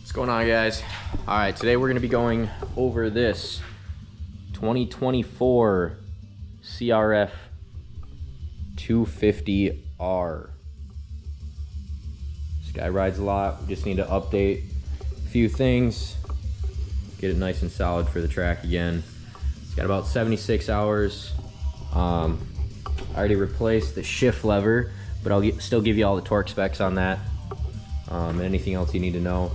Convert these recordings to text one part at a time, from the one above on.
What's going on, guys? All right, today we're going to be going over this 2024 CRF250R. This guy rides a lot. We just need to update a few things, get it nice and solid for the track again. It's got about 76 hours. I already replaced the shift lever, but I'll still give you all the torque specs on that. Anything else you need to know.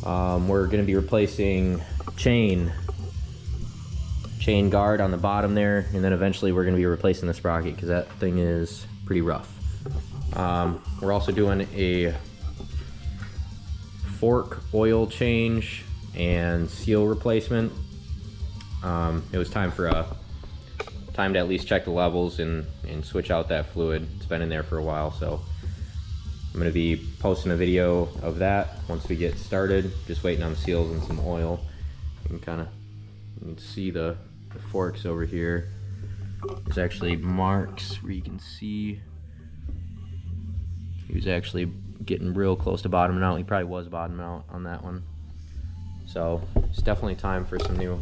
We're going to be replacing chain guard on the bottom there, and then eventually we're going to be replacing the sprocket because that thing is pretty rough. We're also doing a fork oil change and seal replacement. It was time to at least check the levels and switch out that fluid. It's been in there for a while, so I'm going to be posting a video of that once we get started. Just waiting on the seals and some oil. You can see the forks over here. There's actually marks where you can see he was actually getting real close to bottoming out. He probably was bottoming out on that one. So it's definitely time for some new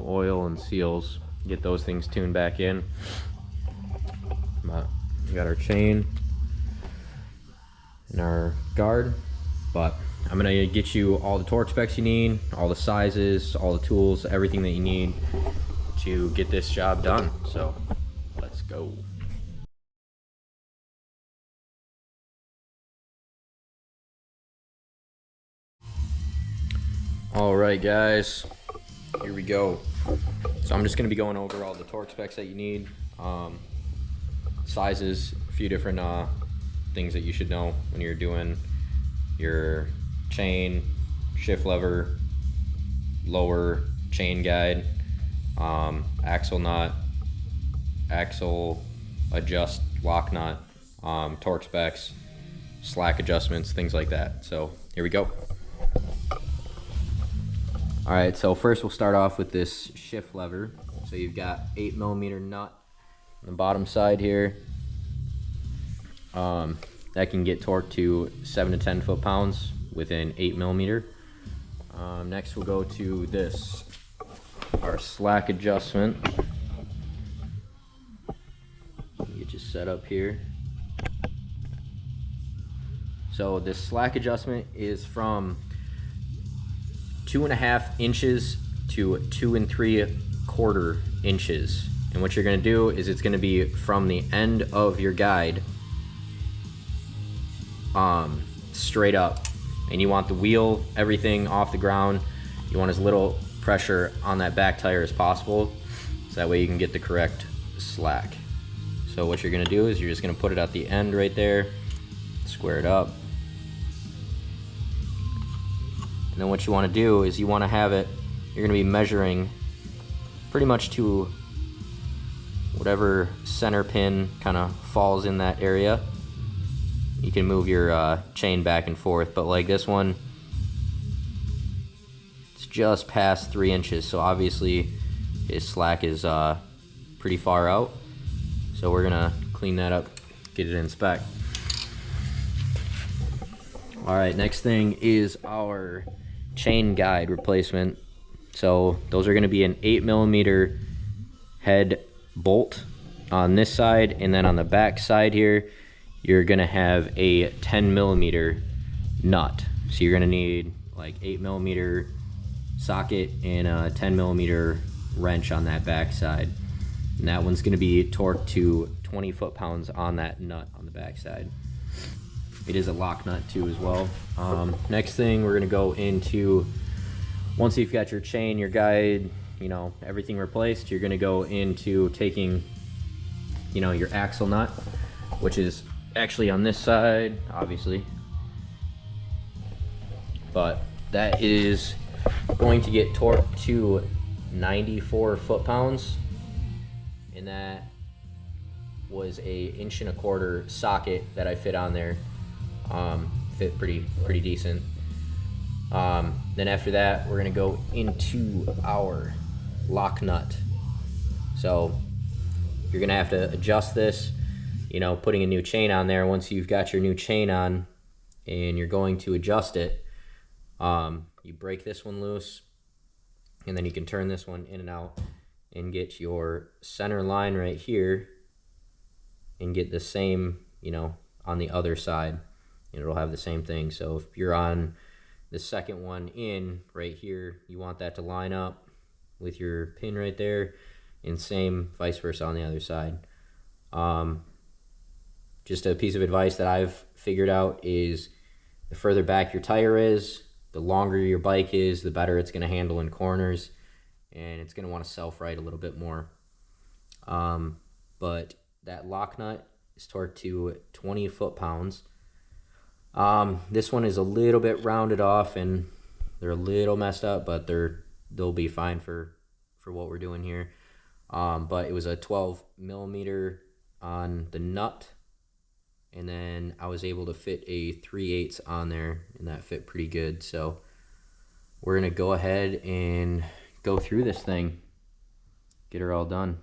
oil and seals. Get those things tuned back in. We got our chain and our guard, but I'm gonna get you all the torque specs you need, all the sizes, all the tools, everything that you need to get this job done. So let's go. All right, guys, here we go. So I'm just gonna be going over all the torque specs that you need. Sizes, a few different things that you should know when you're doing your chain, shift lever, lower chain guide, axle nut, axle adjust lock nut, torque specs, slack adjustments, things like that. So here we go. All right, so first we'll start off with this shift lever. So you've got 8mm nut on the bottom side here. That can get torqued to 7 to 10 foot-pounds with an 8mm. Next we'll go to this, our slack adjustment. Get you set up here. So this slack adjustment is from 2.5 inches to 2 3/4 inches. And what you're going to do is it's going to be from the end of your guide straight up, and you want the wheel, everything off the ground. You want as little pressure on that back tire as possible, so that way you can get the correct slack. So what you're going to do is you're just going to put it at the end right there, square it up, and then what you want to do is you want to have it, you're going to be measuring pretty much to whatever center pin kind of falls in that area. You can move your chain back and forth, but like this one, it's just past 3 inches, so obviously his slack is pretty far out. So we're gonna clean that up, get it in spec. All right, next thing is our chain guide replacement. So those are gonna be an 8mm head bolt on this side, and then on the back side here you're gonna have a 10mm nut. So you're gonna need like 8mm socket and a 10mm wrench on that back side, and that one's gonna be torqued to 20 foot-pounds on that nut on the back side. It is a lock nut too as well. Next thing we're gonna go into, once you've got your chain, your guide, you know, everything replaced, you're gonna go into taking, you know, your axle nut, which is actually on this side, obviously, but that is going to get torqued to 94 foot-pounds, and that was a 1.25 inch socket that I fit on there. Fit pretty decent. Then after that, we're gonna go into our lock nut. So you're gonna have to adjust this, you know, putting a new chain on there. Once you've got your new chain on, and you're going to adjust it. You break this one loose, and then you can turn this one in and out and get your center line right here and get the same, you know, on the other side, and it'll have the same thing. So if you're on the second one in right here, you want that to line up with your pin right there, and same vice versa on the other side. Just a piece of advice that I've figured out is the further back your tire is, the longer your bike is, the better it's going to handle in corners, and it's going to want to self-right a little bit more. But that lock nut is torqued to 20 foot-pounds. This one is a little bit rounded off and they're a little messed up, but they'll be fine for what we're doing here. But it was a 12 millimeter on the nut, and then I was able to fit a 3/8 on there, and that fit pretty good. So we're gonna go ahead and go through this thing, get her all done.